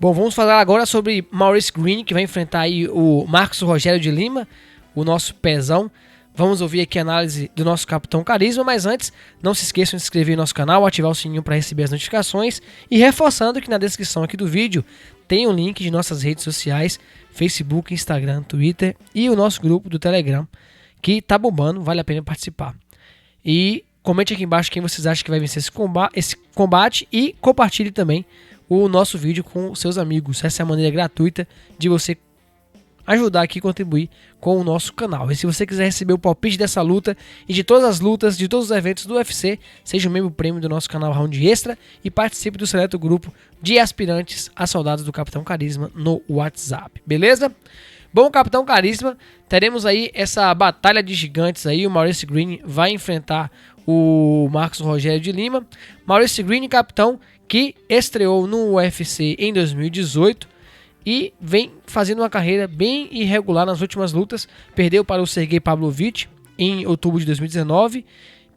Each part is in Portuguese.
Bom, vamos falar agora sobre Maurice Greene, que vai enfrentar aí o Marcos Rogério de Lima, o nosso pezão. Vamos ouvir aqui a análise do nosso Capitão Carisma, mas antes, não se esqueçam de se inscrever no nosso canal, ativar o sininho para receber as notificações e reforçando que na descrição aqui do vídeo tem um link de nossas redes sociais, Facebook, Instagram, Twitter e o nosso grupo do Telegram, que tá bombando, vale a pena participar. E comente aqui embaixo quem vocês acham que vai vencer esse combate e compartilhe também o nosso vídeo com seus amigos. Essa é a maneira gratuita de você ajudar aqui e contribuir com o nosso canal. E se você quiser receber o palpite dessa luta e de todas as lutas, de todos os eventos do UFC, seja um membro prêmio do nosso canal Round Extra e participe do seleto grupo de aspirantes a soldados do Capitão Carisma no WhatsApp, beleza? Bom, Capitão Carisma, teremos aí essa batalha de gigantes aí, o Maurice Greene vai enfrentar o Marcos Rogério de Lima. Maurice Greene, capitão, que estreou no UFC em 2018 e vem fazendo uma carreira bem irregular nas últimas lutas. Perdeu para o Sergey Pavlovich em outubro de 2019,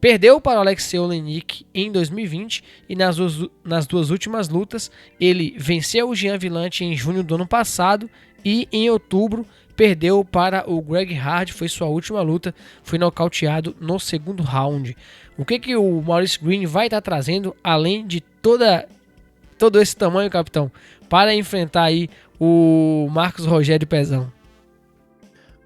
perdeu para o Alexei Oleinik em 2020 e nas duas últimas lutas ele venceu o Gian Villante em junho do ano passado e em outubro perdeu para o Greg Hard, foi sua última luta, foi nocauteado no segundo round. O que o Maurice Greene vai estar trazendo, além de todo esse tamanho, capitão, para enfrentar aí o Marcos Rogério Pezão?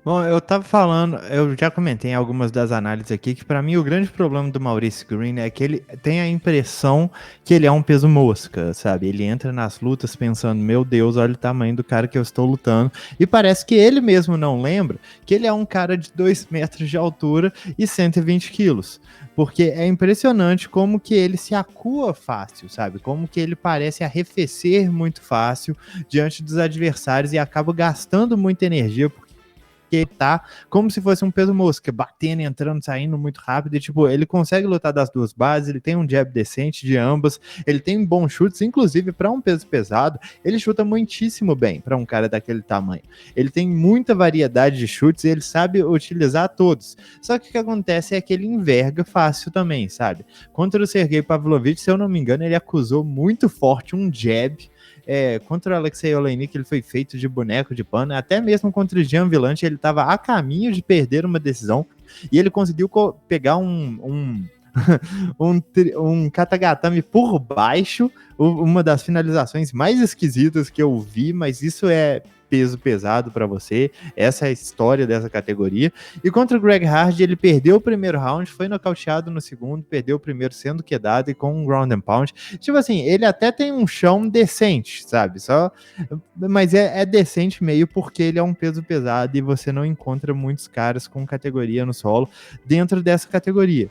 Bom, eu tava falando, eu já comentei em algumas das análises aqui, que pra mim o grande problema do Maurice Greene é que ele tem a impressão que ele é um peso mosca, sabe? Ele entra nas lutas pensando, meu Deus, olha o tamanho do cara que eu estou lutando, e parece que ele mesmo não lembra que ele é um cara de 2 metros de altura e 120 quilos, porque é impressionante como que ele se acua fácil, sabe? Como que ele parece arrefecer muito fácil diante dos adversários e acaba gastando muita energia, que tá como se fosse um peso mosca, batendo, entrando, saindo muito rápido, e tipo, ele consegue lutar das duas bases, ele tem um jab decente de ambas, ele tem bons chutes, inclusive para um peso pesado, ele chuta muitíssimo bem para um cara daquele tamanho. Ele tem muita variedade de chutes e ele sabe utilizar todos. Só que o que acontece é que ele enverga fácil também, sabe? Contra o Sergey Pavlovich, se eu não me engano, ele acusou muito forte um jab. Contra o Alexei Oleinik ele foi feito de boneco de pano, até mesmo contra o Gian Villante ele estava a caminho de perder uma decisão, e ele conseguiu pegar um katagatame por baixo, uma das finalizações mais esquisitas que eu vi, mas isso é peso pesado para você, essa é a história dessa categoria. E contra o Greg Hard ele perdeu o primeiro round, foi nocauteado no segundo, perdeu o primeiro sendo quedado e com um ground and pound. Tipo assim, ele até tem um chão decente, sabe? Mas é decente meio porque ele é um peso pesado e você não encontra muitos caras com categoria no solo dentro dessa categoria.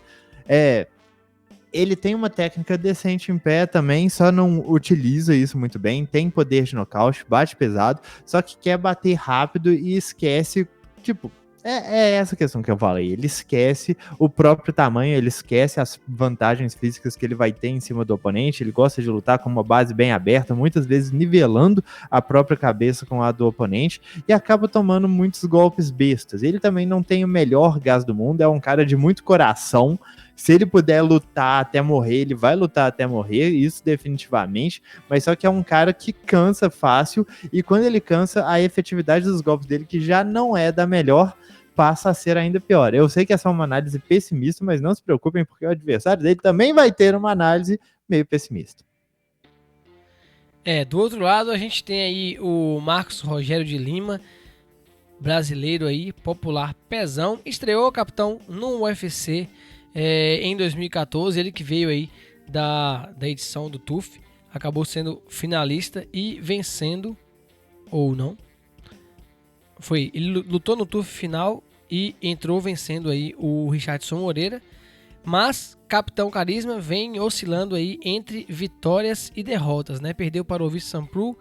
Ele tem uma técnica decente em pé também, só não utiliza isso muito bem, tem poder de nocaute, bate pesado, só que quer bater rápido e esquece, tipo, é essa questão que eu falei, ele esquece o próprio tamanho, ele esquece as vantagens físicas que ele vai ter em cima do oponente, ele gosta de lutar com uma base bem aberta, muitas vezes nivelando a própria cabeça com a do oponente, e acaba tomando muitos golpes bestas. Ele também não tem o melhor gás do mundo, é um cara de muito coração. Se ele puder lutar até morrer, ele vai lutar até morrer, isso definitivamente, mas só que é um cara que cansa fácil, e quando ele cansa, a efetividade dos golpes dele, que já não é da melhor, passa a ser ainda pior. Eu sei que essa é uma análise pessimista, mas não se preocupem, porque o adversário dele também vai ter uma análise meio pessimista. Do outro lado a gente tem aí o Marcos Rogério de Lima, brasileiro aí, popular pezão, estreou, capitão, no UFC em 2014, ele que veio aí da edição do TUF, acabou sendo finalista e vencendo, ou não, ele lutou no TUF final e entrou vencendo aí o Richardson Moreira, mas Capitão Carisma vem oscilando aí entre vitórias e derrotas, né? Perdeu para o Vincent Sampru,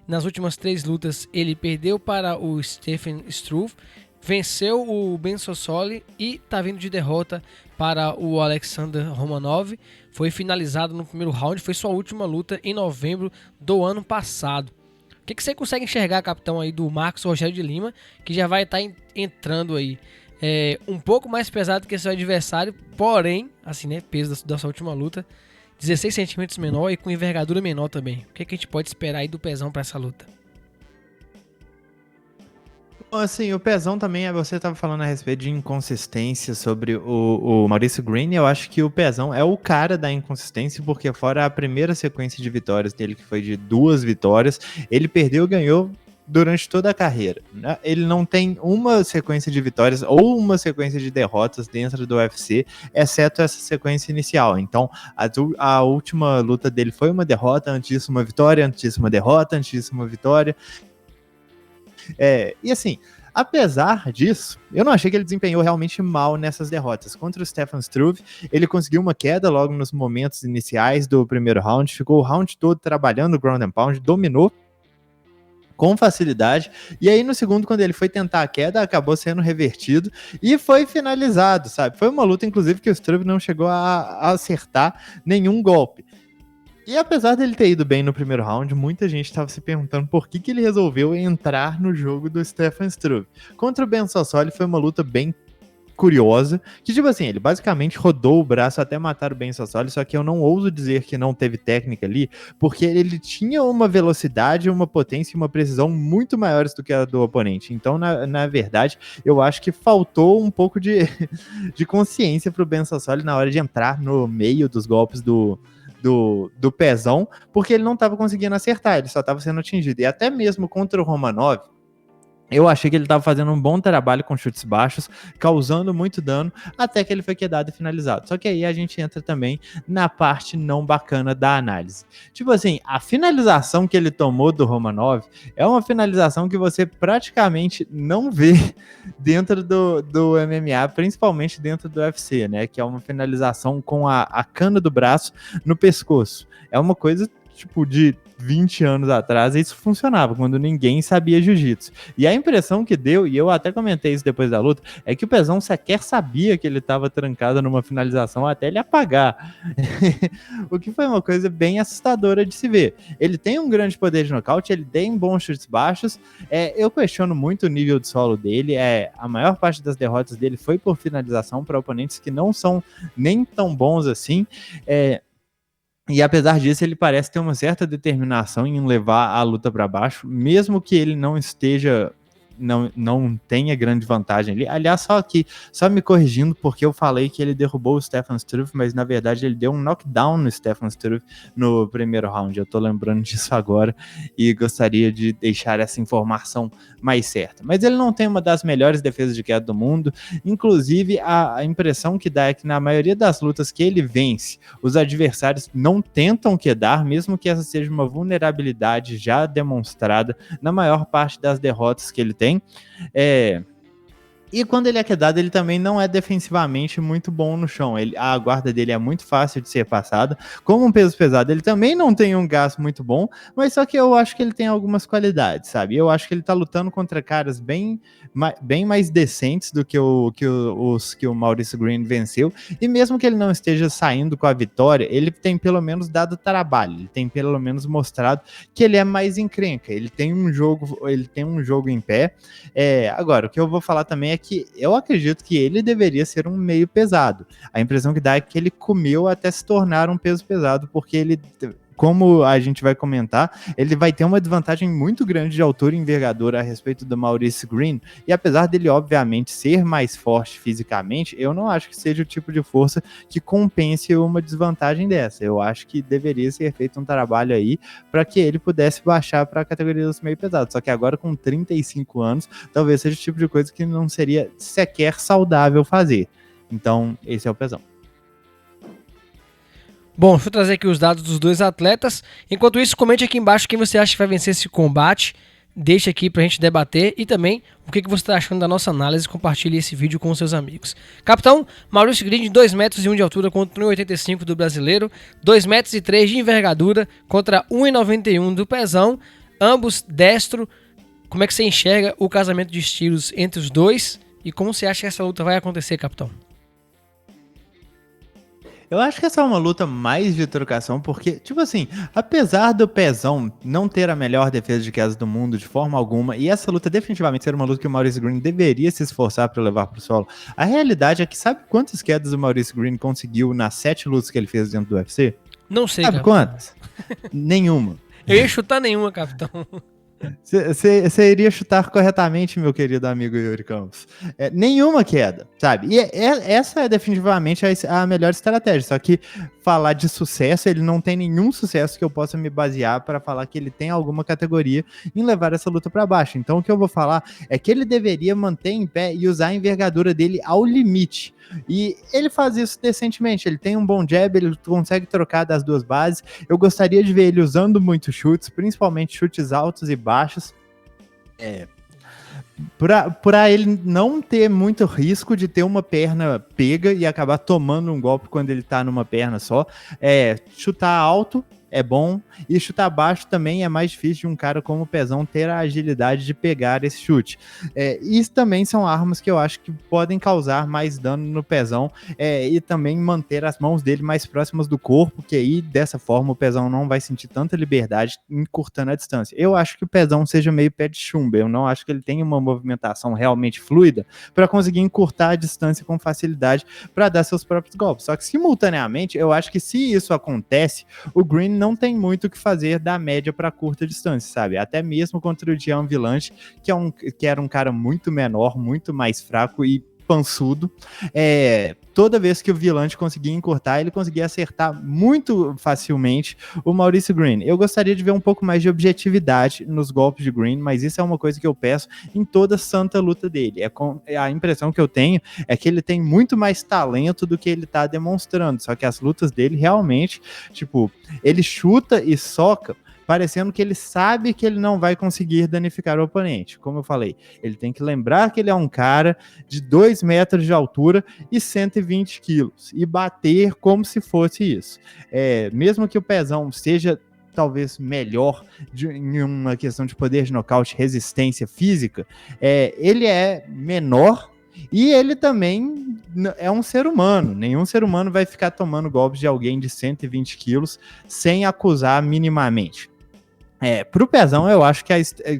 nas últimas 3 lutas ele perdeu para o Stephen Struve, venceu o Ben Sosoli e tá vindo de derrota para o Alexander Romanov. Foi finalizado no primeiro round, foi sua última luta em novembro do ano passado. O que você consegue enxergar, capitão, aí do Marcos Rogério de Lima, que já vai estar entrando aí um pouco mais pesado que seu adversário, porém, assim, né, peso da sua última luta, 16 centímetros menor e com envergadura menor também. O que a gente pode esperar aí do Pezão pra essa luta? Assim, o Pezão também, você estava falando a respeito de inconsistência sobre o Maurício Green. Eu acho que o Pezão é o cara da inconsistência, porque fora a primeira sequência de vitórias dele, que foi de 2 vitórias, ele perdeu e ganhou durante toda a carreira, né? Ele não tem uma sequência de vitórias ou uma sequência de derrotas dentro do UFC, exceto essa sequência inicial. Então, a última luta dele foi uma derrota, antes disso uma vitória, antes disso uma derrota, antes disso uma vitória. E assim, apesar disso, eu não achei que ele desempenhou realmente mal nessas derrotas. Contra o Stefan Struve, ele conseguiu uma queda logo nos momentos iniciais do primeiro round, ficou o round todo trabalhando o ground and pound, dominou com facilidade, e aí no segundo, quando ele foi tentar a queda, acabou sendo revertido e foi finalizado, sabe? Foi uma luta, inclusive, que o Struve não chegou a acertar nenhum golpe. E apesar dele ter ido bem no primeiro round, muita gente estava se perguntando por que ele resolveu entrar no jogo do Stefan Struve. Contra o Ben Sosoli foi uma luta bem curiosa, que tipo assim, ele basicamente rodou o braço até matar o Ben Sosoli, só que eu não ouso dizer que não teve técnica ali, porque ele tinha uma velocidade, uma potência e uma precisão muito maiores do que a do oponente. Então, na verdade, eu acho que faltou um pouco de consciência pro Ben Sosoli na hora de entrar no meio dos golpes do Pezão, porque ele não estava conseguindo acertar, ele só estava sendo atingido. E até mesmo contra o Romanov, eu achei que ele estava fazendo um bom trabalho com chutes baixos, causando muito dano, até que ele foi quedado e finalizado. Só que aí a gente entra também na parte não bacana da análise. Tipo assim, a finalização que ele tomou do Romanov é uma finalização que você praticamente não vê dentro do MMA, principalmente dentro do UFC, né? Que é uma finalização com a cana do braço no pescoço. É uma coisa tipo de 20 anos atrás, isso funcionava, quando ninguém sabia jiu-jitsu. E a impressão que deu, e eu até comentei isso depois da luta, é que o Pezão sequer sabia que ele estava trancado numa finalização até ele apagar. O que foi uma coisa bem assustadora de se ver. Ele tem um grande poder de nocaute, ele tem bons chutes baixos, eu questiono muito o nível de solo dele, a maior parte das derrotas dele foi por finalização para oponentes que não são nem tão bons assim, e apesar disso, ele parece ter uma certa determinação em levar a luta para baixo, mesmo que ele não esteja, não tenha grande vantagem ali. Aliás, só me corrigindo, porque eu falei que ele derrubou o Stefan Struve, mas na verdade ele deu um knockdown no Stefan Struve no primeiro round. Eu tô lembrando disso agora e gostaria de deixar essa informação mais certa. Mas ele não tem uma das melhores defesas de queda do mundo. Inclusive, a impressão que dá é que na maioria das lutas que ele vence, os adversários não tentam quedar, mesmo que essa seja uma vulnerabilidade já demonstrada na maior parte das derrotas que ele tem. E quando ele é quedado, ele também não é defensivamente muito bom no chão. A guarda dele é muito fácil de ser passada. Como um peso pesado, ele também não tem um gasto muito bom, mas só que eu acho que ele tem algumas qualidades, sabe? Eu acho que ele tá lutando contra caras bem mais decentes do que os que o Maurício Green venceu. E mesmo que ele não esteja saindo com a vitória, ele tem pelo menos dado trabalho. Ele tem pelo menos mostrado que ele é mais encrenca. Ele tem um jogo em pé. Agora, o que eu vou falar também é que eu acredito que ele deveria ser um meio pesado. A impressão que dá é que ele comeu até se tornar um peso pesado, porque ele, como a gente vai comentar, ele vai ter uma desvantagem muito grande de altura e envergadura a respeito do Maurice Green, e apesar dele obviamente ser mais forte fisicamente, eu não acho que seja o tipo de força que compense uma desvantagem dessa. Eu acho que deveria ser feito um trabalho aí para que ele pudesse baixar para a categoria dos meio pesados, só que agora com 35 anos, talvez seja o tipo de coisa que não seria sequer saudável fazer. Então, esse é o Pezão. Bom, deixa eu trazer aqui os dados dos dois atletas. Enquanto isso, comente aqui embaixo quem você acha que vai vencer esse combate. Deixa aqui pra gente debater e também o que você está achando da nossa análise. Compartilhe esse vídeo com seus amigos. Capitão, Maurício Green, 2,1 metros de altura contra 1,85 do brasileiro, 2,3 metros de envergadura contra 1,91 do Pezão, ambos destro. Como é que você enxerga o casamento de estilos entre os dois e como você acha que essa luta vai acontecer, capitão? Eu acho que essa é uma luta mais de trocação, porque, tipo assim, apesar do Pezão não ter a melhor defesa de quedas do mundo de forma alguma, e essa luta definitivamente ser uma luta que o Maurice Green deveria se esforçar para levar pro solo, a realidade é que sabe quantas quedas o Maurice Green conseguiu nas 7 lutas que ele fez dentro do UFC? Não sei, Sabe capitão. quantas? Nenhuma. Eu ia chutar nenhuma, capitão. Você iria chutar corretamente, meu querido amigo Yuri Campos. Nenhuma queda, sabe? E essa é definitivamente a melhor estratégia. Só que falar de sucesso, ele não tem nenhum sucesso que eu possa me basear para falar que ele tem alguma categoria em levar essa luta para baixo. Então o que eu vou falar é que ele deveria manter em pé e usar a envergadura dele ao limite. E ele faz isso decentemente, ele tem um bom jab, ele consegue trocar das duas bases. Eu gostaria de ver ele usando muitos chutes, principalmente chutes altos e baixos. Pra ele não ter muito risco de ter uma perna pega e acabar tomando um golpe quando ele tá numa perna só. Chutar alto é bom, e chutar baixo também é mais difícil de um cara como o Pezão ter a agilidade de pegar esse chute. Isso também são armas que eu acho que podem causar mais dano no Pezão, e também manter as mãos dele mais próximas do corpo, que aí dessa forma o Pezão não vai sentir tanta liberdade encurtando a distância. Eu acho que o Pezão seja meio pé de chumbo, eu não acho que ele tenha uma movimentação realmente fluida para conseguir encurtar a distância com facilidade para dar seus próprios golpes. Só que simultaneamente eu acho que se isso acontece, o Green não tem muito o que fazer da média para curta distância, sabe? Até mesmo contra o Gian Villante, que era um cara muito menor, muito mais fraco e pançudo. Toda vez que o Villante conseguia encurtar, ele conseguia acertar muito facilmente o Maurice Green. Eu gostaria de ver um pouco mais de objetividade nos golpes de Green, mas isso é uma coisa que eu peço em toda santa luta dele. A impressão que eu tenho é que ele tem muito mais talento do que ele tá demonstrando, só que as lutas dele realmente, tipo, ele chuta e soca parecendo que ele sabe que ele não vai conseguir danificar o oponente. Como eu falei, ele tem que lembrar que ele é um cara de 2 metros de altura e 120 quilos, e bater como se fosse isso. Mesmo que o Pezão seja talvez melhor em uma questão de poder de nocaute, resistência física, ele é menor. E ele também é um ser humano. Nenhum ser humano vai ficar tomando golpes de alguém de 120 quilos sem acusar minimamente. Pro Pezão, eu acho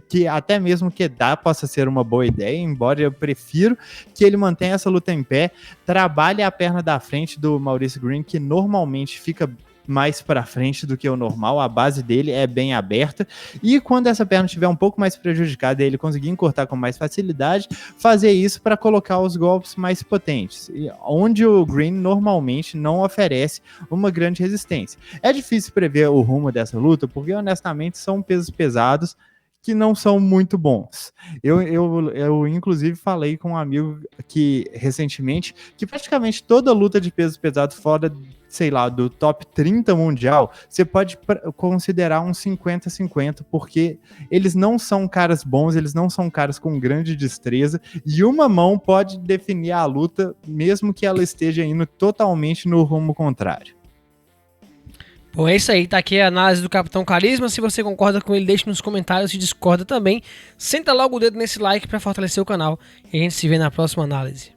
que até mesmo que possa ser uma boa ideia, embora eu prefiro que ele mantenha essa luta em pé, trabalhe a perna da frente do Maurice Green, que normalmente fica mais para frente do que o normal, a base dele é bem aberta, e quando essa perna estiver um pouco mais prejudicada, ele conseguir encurtar com mais facilidade, fazer isso para colocar os golpes mais potentes, onde o Green normalmente não oferece uma grande resistência. É difícil prever o rumo dessa luta, porque honestamente são pesos pesados que não são muito bons. Eu inclusive falei com um amigo recentemente que praticamente toda luta de pesos pesados fora, sei lá, do top 30 mundial, você pode considerar um 50-50, porque eles não são caras bons, eles não são caras com grande destreza, e uma mão pode definir a luta, mesmo que ela esteja indo totalmente no rumo contrário. Bom, é isso aí, tá aqui a análise do Capitão Carisma. Se você concorda com ele, deixe nos comentários. Se discorda também, senta logo o dedo nesse like para fortalecer o canal. E a gente se vê na próxima análise.